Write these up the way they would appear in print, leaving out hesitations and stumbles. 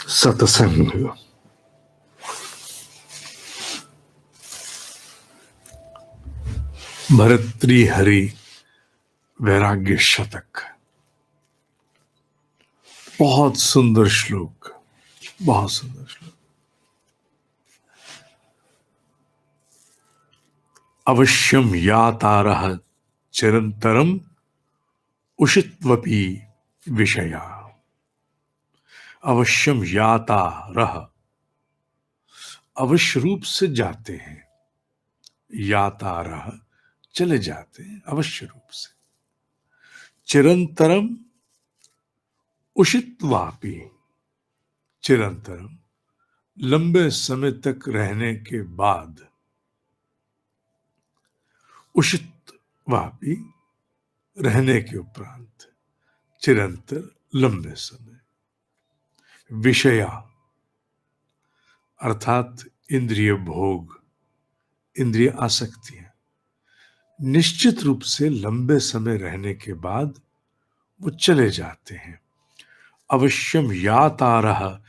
सत्संग। भर्तृहरि वैराग्य शतक। बहुत सुंदर श्लोक, बहुत सुंदर श्लोक। अवश्यम यातारः चिरंतरम उषित्वपि विषया। अवश्यम यातारः, अवश्य रूप से जाते हैं। यातारः, चले जाते हैं अवश्य रूप से। चिरंतरम उषित्वापि, चिरंतरम लंबे समय तक रहने के बाद। उषित्वापि रहने के उपरांत, चिरंतर लंबे समय। विषया अर्थात इंद्रिय भोग, इंद्रिय आसक्तियां निश्चित रूप से लंबे समय रहने के बाद वो चले जाते हैं। अवश्यम यातारः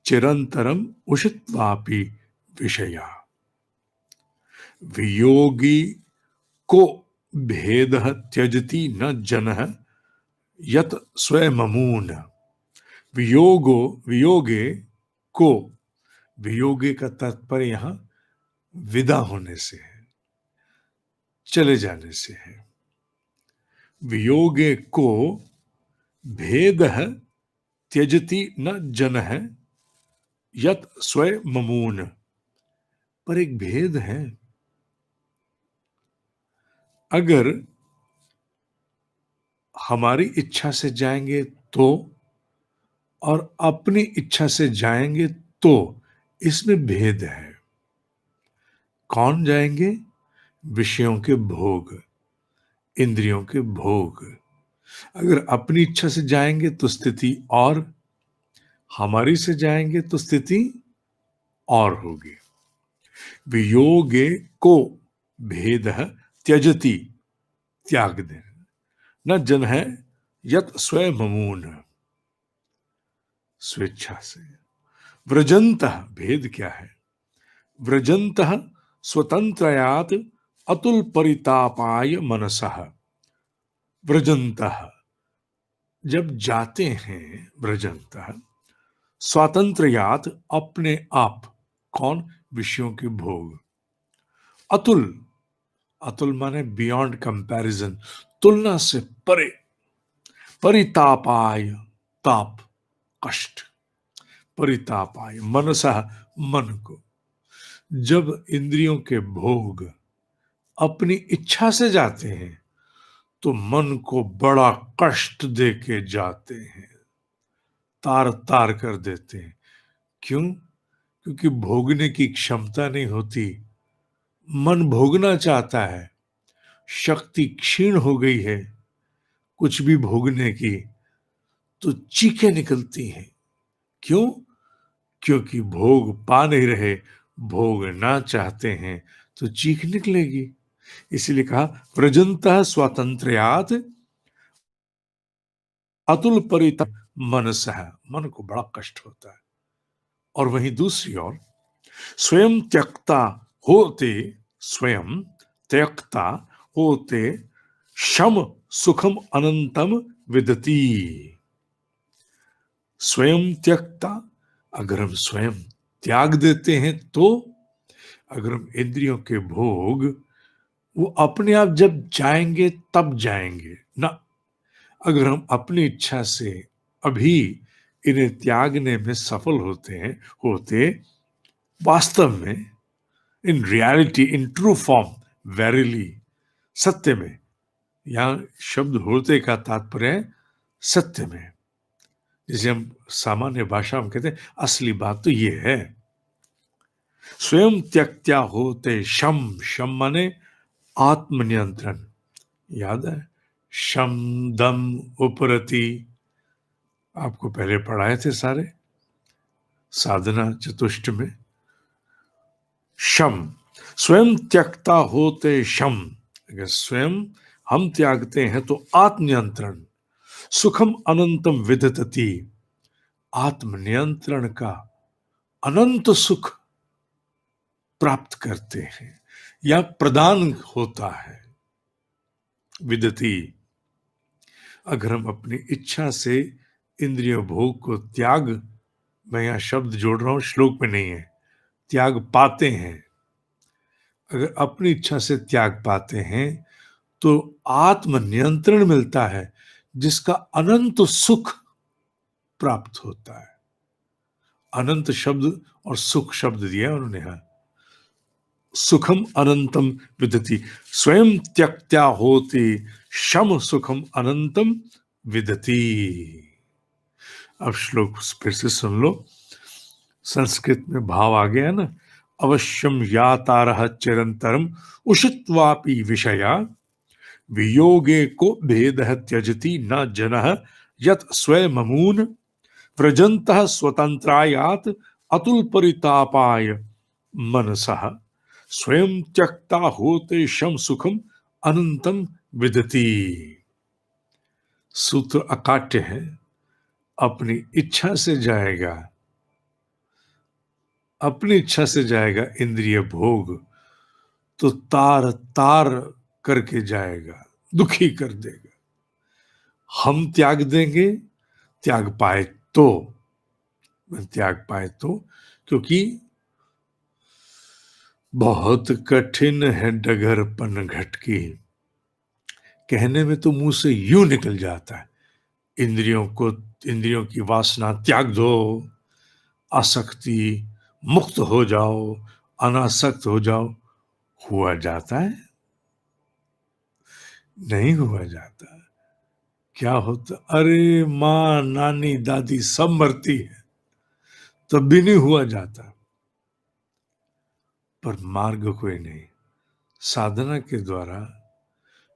चिरंतरम उषित्वापि विषया। वियोगी को भेदः त्यजति न जनः यत स्वयमून। वियोगो, वियोगे को, वियोगे का तात्पर्य यहां विदा होने से है, चले जाने से है। वियोगे को भेदः त्यजति न जनः यत स्वयमून। पर एक भेद है। अगर हमारी इच्छा से जाएंगे तो, और अपनी इच्छा से जाएंगे तो, इसमें भेद है। कौन जाएंगे? विषयों के भोग, इंद्रियों के भोग। अगर अपनी इच्छा से जाएंगे तो स्थिति और, हमारी से जाएंगे तो स्थिति और होगी। वियोगे को भेदः त्यजति, त्याग देना, न जन है यत स्वयमून, स्वेच्छा से। व्रजंतः, भेद क्या है? व्रजंतः स्वतंत्रयात अतुल परितापाय मनसः। व्रजंतः, जब जाते हैं, व्रजंतः स्वातंत्रयात, अपने आप। कौन? विषयों के भोग। अतुल, अतुल माने बियॉन्ड कंपैरिजन, तुलना से परे। परितापाय, ताप, कष्ट। परितापाय मनसः, मन को। जब इंद्रियों के भोग अपनी इच्छा से जाते हैं तो मन को बड़ा कष्ट दे के जाते हैं, तार तार कर देते हैं। क्यों? क्योंकि भोगने की क्षमता नहीं होती। मन भोगना चाहता है, शक्ति क्षीण हो गई है कुछ भी भोगने की, तो चीखें निकलती हैं। क्यों? क्योंकि भोग पा नहीं रहे, भोगना चाहते हैं तो चीख निकलेगी। इसीलिए कहा व्रजंतः स्वातंत्रयात अतुल परित मनसः, मन को बड़ा कष्ट होता है। और वहीं दूसरी ओर स्वयं त्यक्ता होते, स्वयं त्यक्ता होते शम सुखम अनंतम विदती। स्वयं त्यक्ता, अगर हम स्वयं त्याग देते हैं तो, अगर हम इंद्रियों के भोग वो अपने आप जब जाएंगे तब जाएंगे ना। अगर हम अपनी इच्छा से अभी इन्हें त्यागने में सफल होते वास्तव में, in reality, in true form, verily, सत्य में। यहां शब्द होते का तात्पर्य है सत्य में। जिसे हम सामान्य भाषा में कहते हैं, असली बात तो ये है। स्वयं त्यक्त्या होते शम, शम माने आत्मनियंत्रण। याद है? शम दम उपरति, आपको पहले पढ़ाए थे सारे साधना चतुष्ट में। शम, स्वयं त्यक्ता होते शम, अगर स्वयं हम त्यागते हैं तो आत्मनियंत्रण। सुखम अनंतम विदतति, आत्मनियंत्रण का अनंत सुख प्राप्त करते हैं या प्रदान होता है। विदति, अगर हम अपनी इच्छा से इंद्रिय भोग को त्याग, मैं यहां शब्द जोड़ रहा हूं, श्लोक में नहीं है, त्याग पाते हैं, अगर अपनी इच्छा से त्याग पाते हैं तो आत्म नियंत्रण मिलता है जिसका अनंत सुख प्राप्त होता है। अनंत शब्द और सुख शब्द दिया उन्होंने यहां। सुखम अनंतम विदति, स्वयं त्यक्त्या होते शम सुखम अनंतम विदति। अब श्लोक फिर से सुन लो, संस्कृत में भाव आ गया ना। अवश्यम यातारह चिरंतरम उषित्वापि विषया वियोगे को भेद त्यजति न जनः यत स्वयमून व्रजन्तः स्वतंत्रायात अतुल परितापाय मनसः स्वयं त्यक्ता होते शम सुखम अनंतम विदति। सूत्र अकाट्य है, अपनी इच्छा से जाएगा, अपनी इच्छा से जाएगा इंद्रिय भोग तो तार तार करके जाएगा, दुखी कर देगा। हम त्याग देंगे, त्याग पाए तो, त्याग पाए तो, क्योंकि बहुत कठिन है डगर पनघट की, कहने में तो मुंह से यूं निकल जाता है, इंद्रियों की वासना त्याग दो, आसक्ति मुक्त हो जाओ, अनासक्त हो जाओ। हुआ जाता है? नहीं हुआ जाता। क्या होता? अरे माँ नानी दादी सब मरती है, तब भी नहीं हुआ जाता। पर मार्ग कोई नहीं। साधना के द्वारा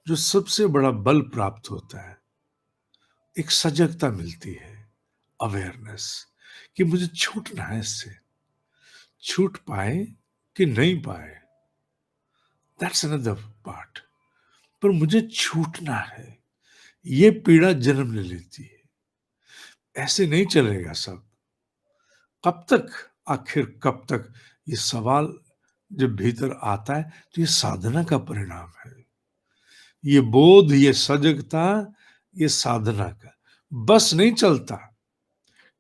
जो सबसे बड़ा बल प्राप्त होता है, एक सजगता मिलती है, अवेयरनेस, कि मुझे छूटना है इससे। छूट पाए कि नहीं पाए, दैट्स अनदर पार्ट, पर मुझे छूटना है। ये पीड़ा जन्म ले लेती है। ऐसे नहीं चलेगा सब। कब तक, आखिर कब तक? ये सवाल जब भीतर आता है तो ये साधना का परिणाम है। ये बोध, ये सजगता, ये साधना का। बस नहीं चलता,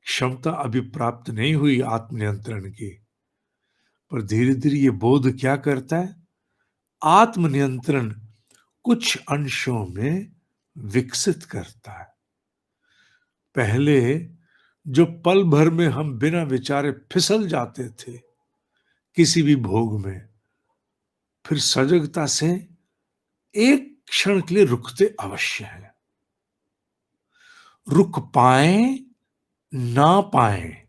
क्षमता अभी प्राप्त नहीं हुई आत्मनियंत्रण की, पर धीरे धीरे ये बोध क्या करता है? आत्मनियंत्रण कुछ अंशों में विकसित करता है। पहले जो पल भर में हम बिना विचारे फिसल जाते थे किसी भी भोग में, फिर सजगता से एक क्षण के लिए रुकते अवश्य हैं। रुक पाए ना पाए,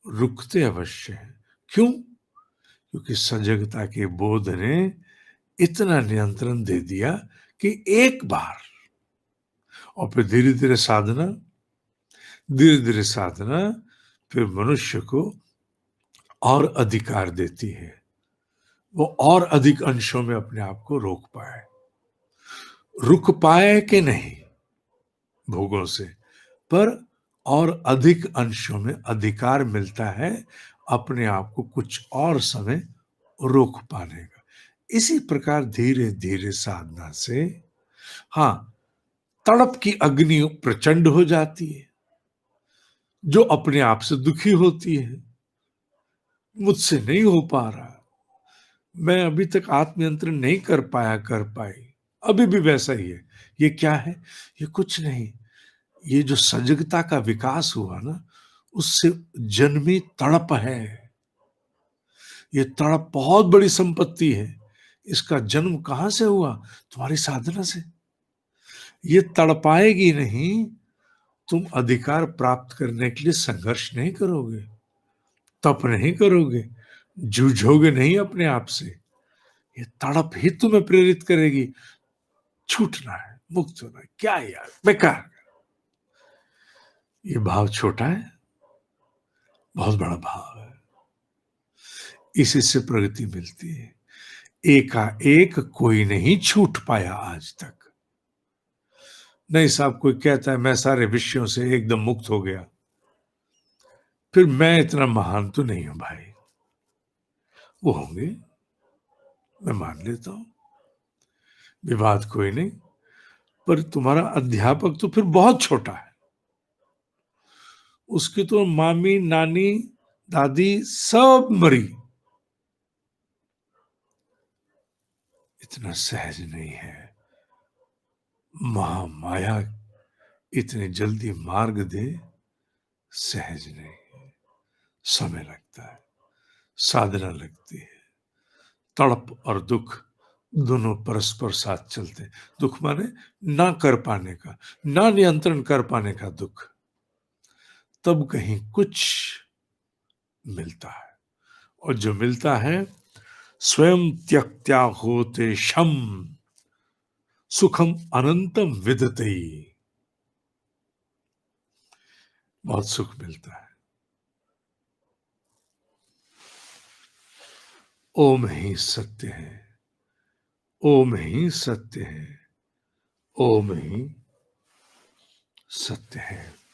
रुकते अवश्य हैं। क्यों? क्योंकि सजगता के बोध ने इतना नियंत्रण दे दिया कि एक बार, और फिर धीरे धीरे साधना, धीरे धीरे साधना फिर मनुष्य को और अधिकार देती है, वो और अधिक अंशों में अपने आप को रोक पाए। रुक पाए कि नहीं भोगों से, पर और अधिक अंशों में अधिकार मिलता है अपने आप को कुछ और समय रोक पाने का। इसी प्रकार धीरे धीरे साधना से, हाँ, तड़प की अग्नि प्रचंड हो जाती है, जो अपने आप से दुखी होती है, मुझसे नहीं हो पा रहा, मैं अभी तक आत्मनियंत्रण नहीं कर पाया, कर पाई, अभी भी वैसा ही है। ये क्या है? ये कुछ नहीं, ये जो सजगता का विकास हुआ ना, उससे जन्मी तड़प है। ये तड़प बहुत बड़ी संपत्ति है। इसका जन्म कहां से हुआ? तुम्हारी साधना से। ये तड़पाएगी नहीं, तुम अधिकार प्राप्त करने के लिए संघर्ष नहीं करोगे, तप नहीं करोगे, जूझोगे नहीं अपने आप से। ये तड़प ही तुम्हें प्रेरित करेगी। छूटना है, मुक्त होना है, क्या यार बेकार। ये भाव छोटा है, बहुत बड़ा भाव है। इसी से प्रगति मिलती है। एकाएक कोई नहीं छूट पाया आज तक। नहीं साहब, कोई कहता है मैं सारे विषयों से एकदम मुक्त हो गया, फिर मैं इतना महान तो नहीं हूं भाई। वो होंगे, मैं मान लेता हूं, विवाद कोई नहीं, पर तुम्हारा अध्यापक तो फिर बहुत छोटा है। उसकी तो मामी, नानी, दादी सब मरी। इतना सहज नहीं है महामाया, इतनी जल्दी मार्ग दे, सहज नहीं। समय लगता है, साधना लगती है, तड़प और दुख दोनों परस्पर साथ चलते हैं। दुख माने ना कर पाने का, ना नियंत्रण कर पाने का दुख, तब कहीं कुछ मिलता है। और जो मिलता है, स्वयं त्यक्त्या होते शम सुखम अनंतम विदते, बहुत सुख मिलता है। ओम ही सत्य है, ओम ही सत्य है, ओम ही सत्य है।